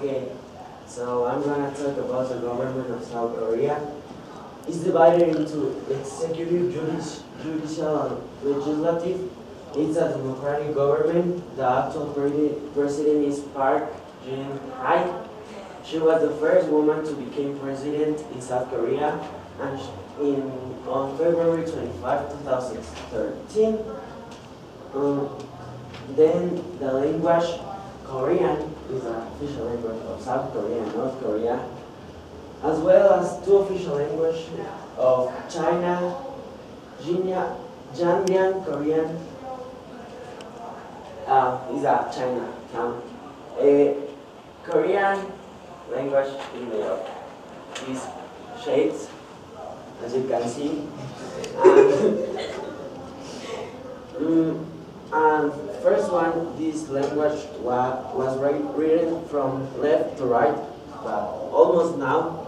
Okay, so I'm gonna talk about the government of South Korea. It's divided into executive, judicial, and legislative. It's a democratic government. The actual president is Park Geun-hye. She was the first woman to become president in South Korea, and on February 25, 2013. Then the language Korean is the official language of South Korea and North Korea, as well as two official languages of China, Janbian Korean is a China town. Korean language is made of these shapes, as you can see. And first one, this language was written from left to right, but almost now,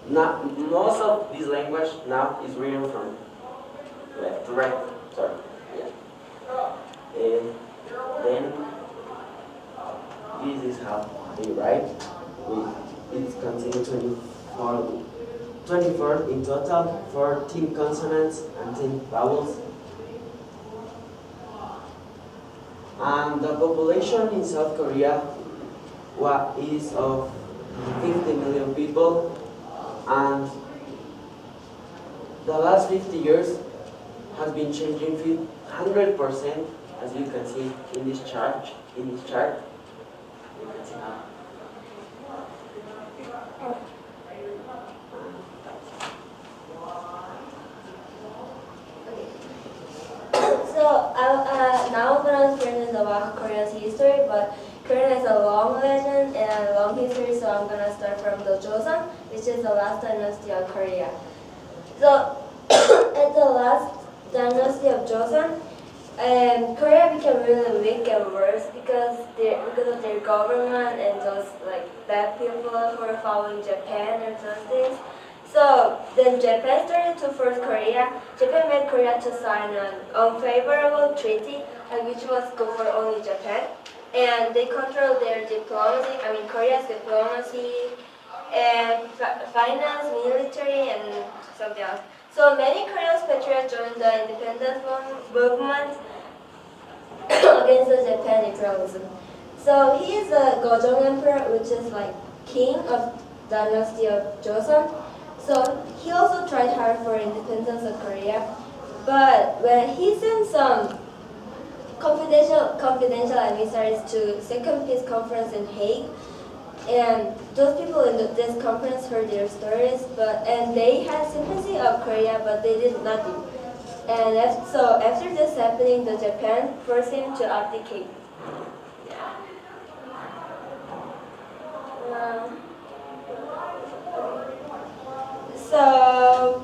most of this language now is written from left to right. Sorry, yeah. And then this is how they write. It contains 24 in total, 14 consonants and 10 vowels. And the population in South Korea is of 50 million people, and the last 50 years has been changing 100%, as you can see in this chart. You can see how. So now I'm going to present about Korea's history, but Korea has a long legend and a long history, so I'm going to start from the Joseon, which is the last dynasty of Korea. So at the last dynasty of Joseon, Korea became really weak and worse because of their government and those like bad people who were following Japan and those things. So then Japan started to force Korea. Japan made Korea to sign an unfavorable treaty, which was good for only Japan. And they controlled their diplomacy, Korea's diplomacy, and finance, military, and something else. So many Korean patriots joined the independence movement against the Japan imperialism. So he is the Gojong Emperor, which is like king of dynasty of Joseon. So he also tried hard for independence of Korea, but when he sent some confidential emissaries to Second Peace Conference in Hague, and those people in this conference heard their stories, and they had sympathy of Korea, but they did nothing. And so after this happening, the Japan forced him to abdicate. So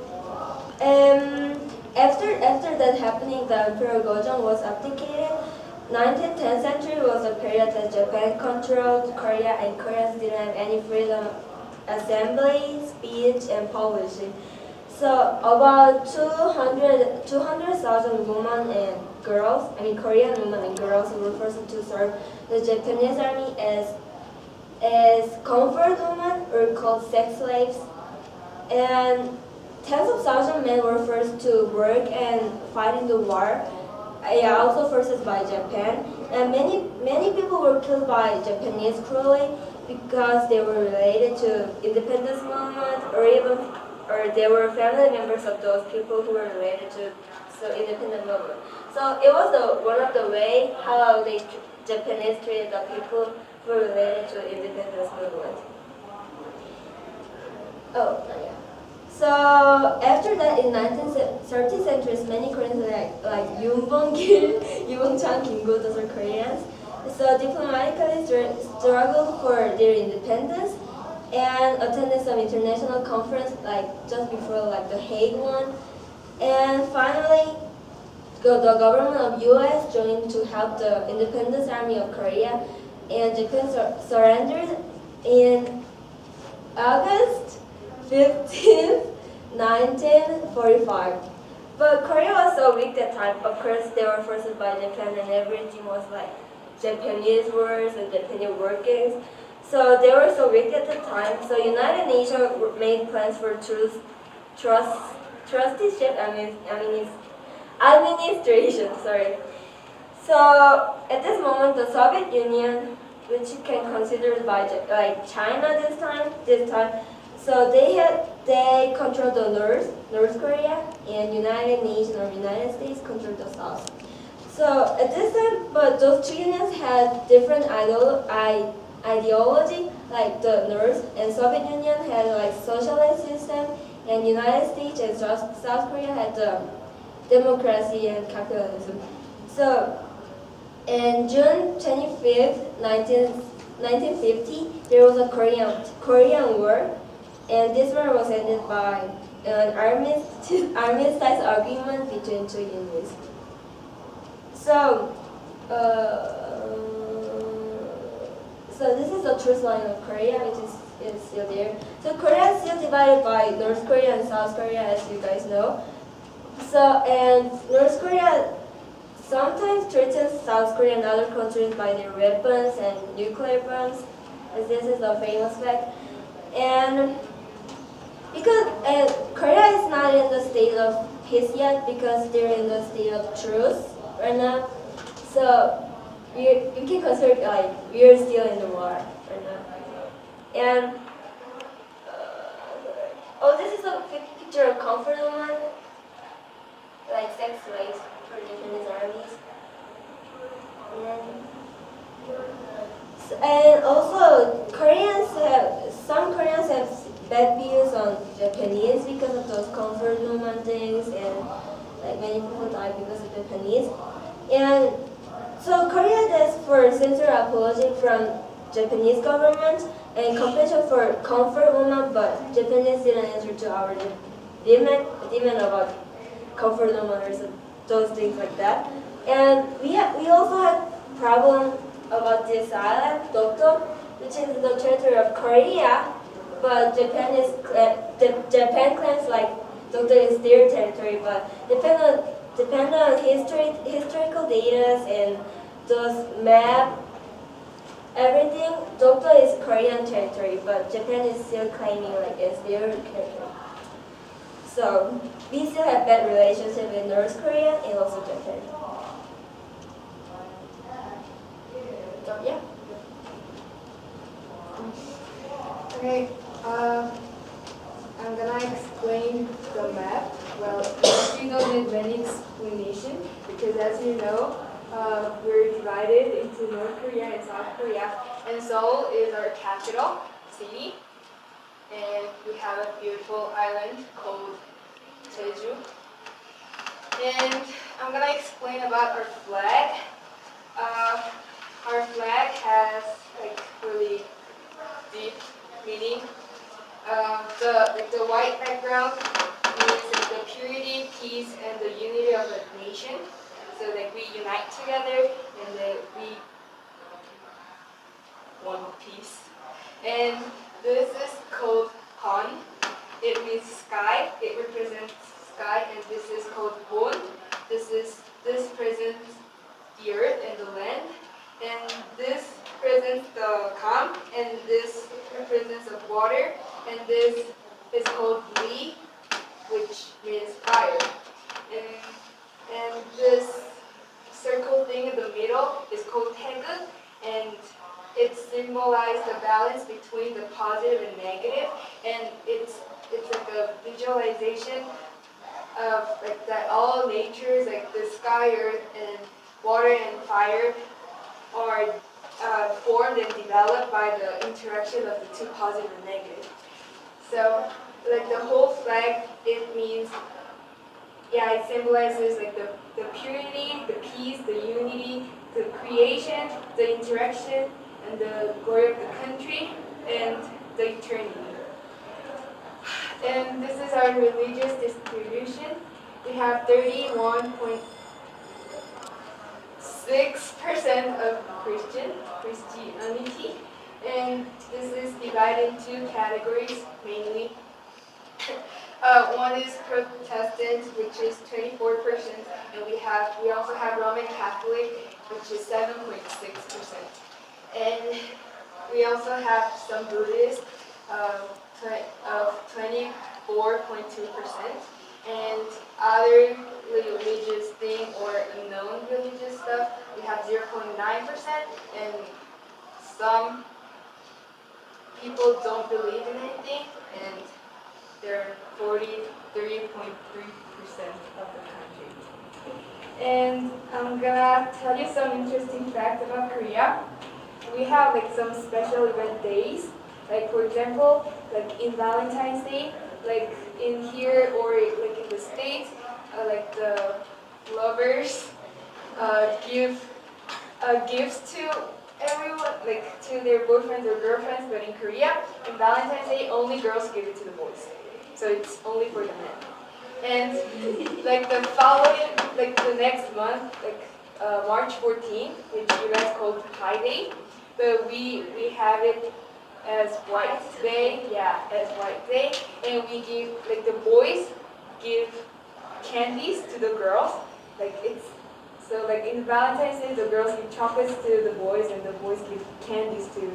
after that happening, the Emperor Gojong was abdicated. 19th century was a period that Japan controlled Korea, and Koreans didn't have any freedom of assembly, speech, and publishing. So about 200,000 women and girls, Korean women and girls, were forced to serve the Japanese army as comfort women, or called sex slaves. And tens of thousands of men were forced to work and fight in the war, also forced by Japan. And many people were killed by Japanese cruelly because they were related to independence movement, or they were family members of those people who were related to independent movement. So it was one of the way how the Japanese treated the people who were related to independence movement. Oh, yeah. So after that, in 1930 centuries, many Koreans like Yoonbong-gil, Yoonbong-chan, Kim-go, those are Koreans. So diplomatically struggled for their independence and attended some international conference just before the Hague one. And finally, the government of US joined to help the independence army of Korea, and Japan surrendered in August 15th, 1945. But Korea was so weak that time. Of course, they were forced by Japan, and everything was like Japanese words and Japanese workings. So they were so weak at the time. So United Nations made plans for trust, trusteeship. Administration. Sorry. So at this moment, the Soviet Union, which you can consider by like China this time, so they control the North Korea, and United Nations or United States control the South. So at this time, but those two unions had different ideology. Like the North and Soviet Union had like socialist system, and United States and South Korea had the democracy and capitalism. So in June 25th, 1950, there was a Korean War, and this war was ended by an armistice agreement between two unions. So, so this is the truth line of Korea, which is still there. So Korea is still divided by North Korea and South Korea, as you guys know. So, and North Korea sometimes threatens South Korea and other countries by their weapons and nuclear bombs, as this is a famous fact. And because Korea is not in the state of peace yet, because they're in the state of truce right now. So you can consider like we're still in the war right now. And oh, this is a picture of comfort woman, like sex slaves for Japanese armies. And also, some Koreans have bad views on Japanese because of those comfort woman things, and like many people die because of Japanese. And so Korea asked for sincere apology from Japanese government and compensation for comfort woman, but Japanese didn't answer to our demand about comfort woman or those things like that. And we also had problem about this island, Dokdo, which is the territory of Korea, but Japan claims like Dokdo is their territory, but depend on historical data and those map, everything, Dokdo is Korean territory, but Japan is still claiming like it's their territory. So we still have bad relationship with North Korea and also Japan. So yeah. Okay, I'm gonna explain the map. Well, you don't need many explanation because as you know, we're divided into North Korea and South Korea, and Seoul is our capital city, and we have a beautiful island called Jeju. And I'm gonna explain about our flag. Our flag has like really deep meaning. The white background means like the purity, peace, and the unity of the nation. So like we unite together and we one piece. And this is called Han. It means sky. It represents sky, and this is called Won. This represents the earth and the land, and this represents the calm, and this represents the water, and this is called Lee, which means fire. And this circle thing in the middle is called Taegu, and it symbolizes the balance between the positive and negative, and it's like a visualization of like that all natures, like the sky, earth, and water and fire are formed and developed by the interaction of the two positive and negative. So like the whole flag, it means, yeah, it symbolizes like the purity, the peace, the unity, the creation, the interaction, and the glory of the country, and the eternity. And this is our religious distribution. We have 31.6% of Christianity, and this is divided into categories mainly. One is Protestant, which is 24%, and we also have Roman Catholic, which is 7.6%. And We also have some Buddhists of 24.2%, and other religious thing or non-religious stuff, we have 0.9%, and some people don't believe in anything, and they're 43.3% of the country. And I'm gonna tell you some interesting facts about Korea. We have like some special event days, like for example, like in Valentine's Day, like in here or like in the States, like the lovers give gifts to everyone, like to their boyfriends or girlfriends, but in Korea, in Valentine's Day, only girls give it to the boys. So it's only for the men. And like the following, like the next month, like March 14th, which you guys call Pi Day, but we have it as White Day, yeah, as White Day, and we give, like the boys give candies to the girls, like it's, so like in Valentine's Day, the girls give chocolates to the boys, and the boys give candies to the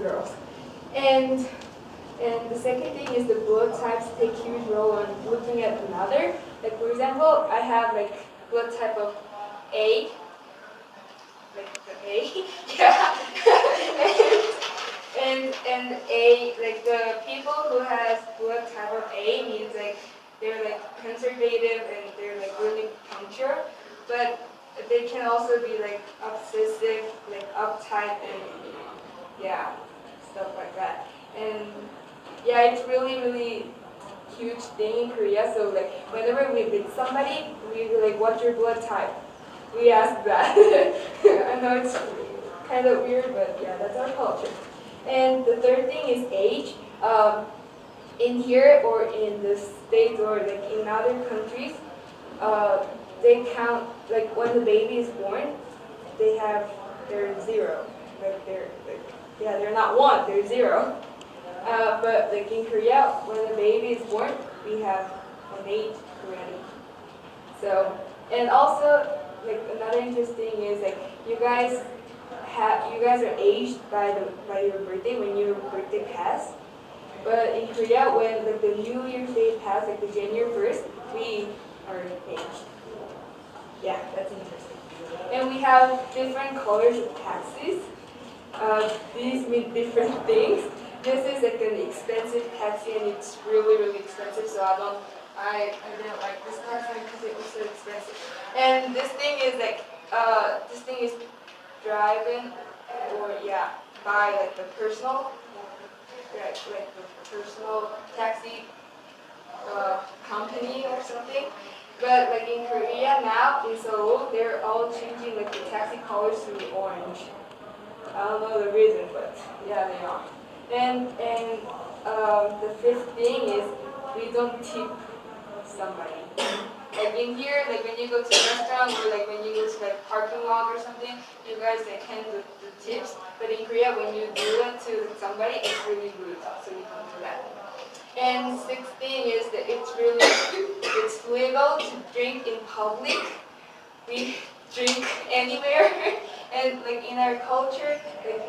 girls. And the second thing is the blood types take huge role on looking at another. Like for example, I have like blood type of A, like the A, yeah. and A, like the people who has blood type of A means like they're like conservative and they're like really punctual, but they can also be like obsessive, like uptight, and yeah, stuff like that. And yeah, it's really huge thing in Korea. So like whenever we meet somebody, we be like, "What's your blood type?" We ask that. I know it's kind of weird, but yeah, that's our culture. And the third thing is age. In here or in the States or like in other countries, they count like when the baby is born, they're zero. Like they're not one, they're zero. But like in Korea, when the baby is born, we have an age already. So, and also like another interesting is like you guys are aged by your birthday when your birthday passed. But in Korea, when like the New Year's Day passed, like the January 1st, we are aged. Yeah, that's interesting. And we have different colors of taxis. These mean different things. This is like an expensive taxi, and it's really expensive. So I didn't like this taxi because it was so expensive. And this thing is like driving or yeah by like the personal, like the personal taxi company or something. But like in Korea now, in Seoul, they're all changing like the taxi colors to orange. I don't know the reason, but yeah, they are. And the fifth thing is we don't tip somebody. Like in here, like when you go to a restaurant or like when you go to like parking lot or something, you guys like hand the tips. But in Korea, when you do it to somebody, it's really rude, so you don't do that. And sixth thing is that it's legal to drink in public. We drink anywhere. And like in our culture, like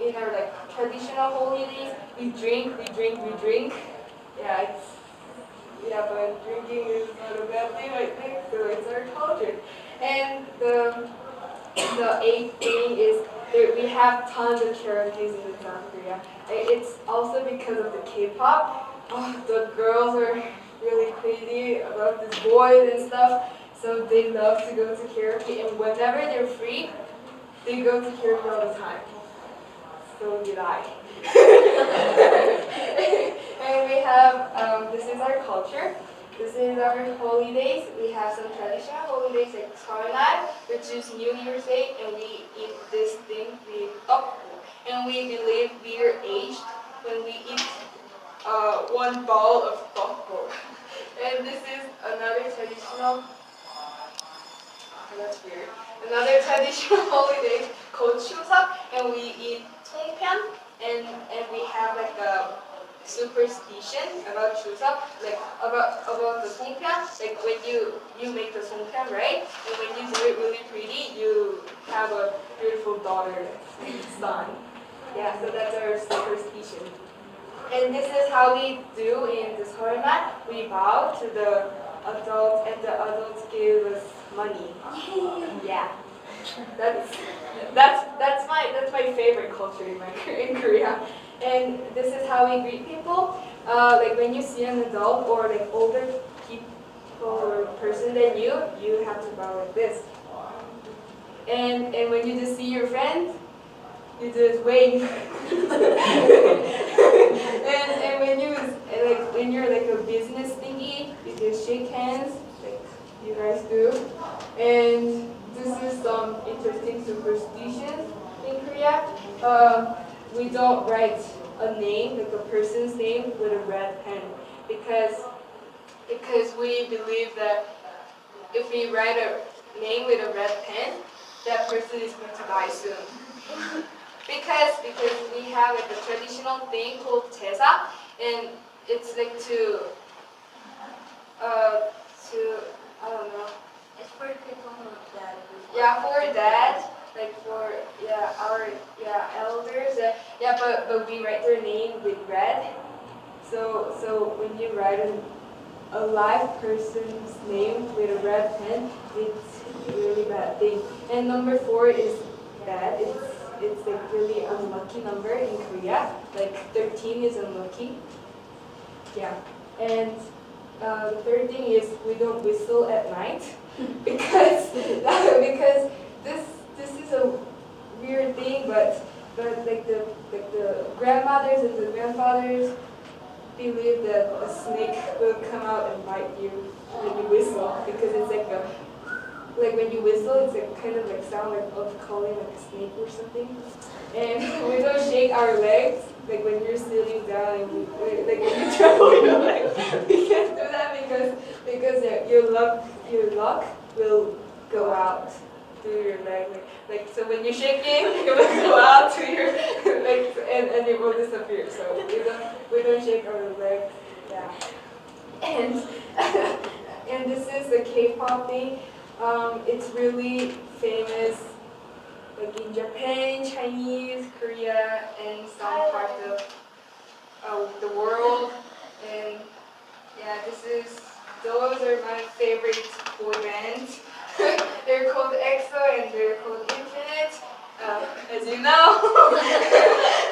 in our like traditional holidays, we drink. But drinking is not a bad thing, I think. So it's our culture. And the eighth thing is we have tons of karaoke's in South Korea. It's also because of the K-pop. Oh, the girls are really crazy about these boys and stuff. So they love to go to karaoke, and whenever they're free, they go to karaoke all the time. So did I. And we have, this is our culture. This is our holidays. We have some traditional holidays like Seollal, which is New Year's Day, and we eat this thing, we eat tteokbokki. And we believe we are aged when we eat one bowl of tteokbokki. And this is another traditional, that's weird. Another traditional holiday called Chuseok, and we eat tongpyeon, and we have like superstition about Chuseok, like about the songpyeon. Like when you make the songpyeon, right? And when you do it really pretty, you have a beautiful daughter, son. Yeah, so that's our superstition. And this is how we do in the 설만. We bow to the adults, and the adults give us money. Yeah, that's my favorite culture in Korea. And this is how we greet people. Like when you see an adult or like older people or person than you have to bow like this. And when you just see your friend, you just wave. and when you're like a business thingy, you just shake hands, like you guys do. And this is some interesting superstitions in Korea. We don't write a name, like a person's name, with a red pen because we believe that if we write a name with a red pen, that person is going to die soon. Because we have like a traditional thing called 제사, and it's like to I don't know. It's for people who that. Yeah, for that, like for our elders. But we write their name with red. So when you write a live person's name with a red pen, it's a really bad thing. And number 4 is bad. It's like really unlucky number in Korea. Like 13 is unlucky. Yeah. And the third thing is we don't whistle at night because this is a weird thing, but like the grandmothers and the grandfathers believe that a snake will come out and bite you when you whistle because it's like when you whistle, it's a kind of like sound like of calling like a snake or something. And we don't shake our legs, like when you're sitting down and like when you travel your legs. We can't do that because your luck will go out through your leg. Like so when you're shaking, it will go out to your like and it will disappear. So we don't shake our legs. Yeah. And and this is the K-pop thing. It's really famous, like in Japan, Chinese, Korea, and some parts of the world. And yeah, those are my favorite boy bands. They're called EXO and they're called Infinite, as you know.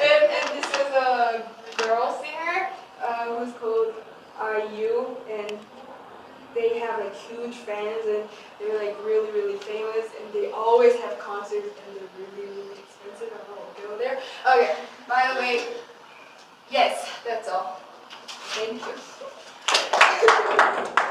and this is a girl singer who's called IU, and they have like huge fans and they're like really, really famous, and they always have concerts and they're really, really expensive. I won't go there. Okay, by the way, yes, that's all. Thank you.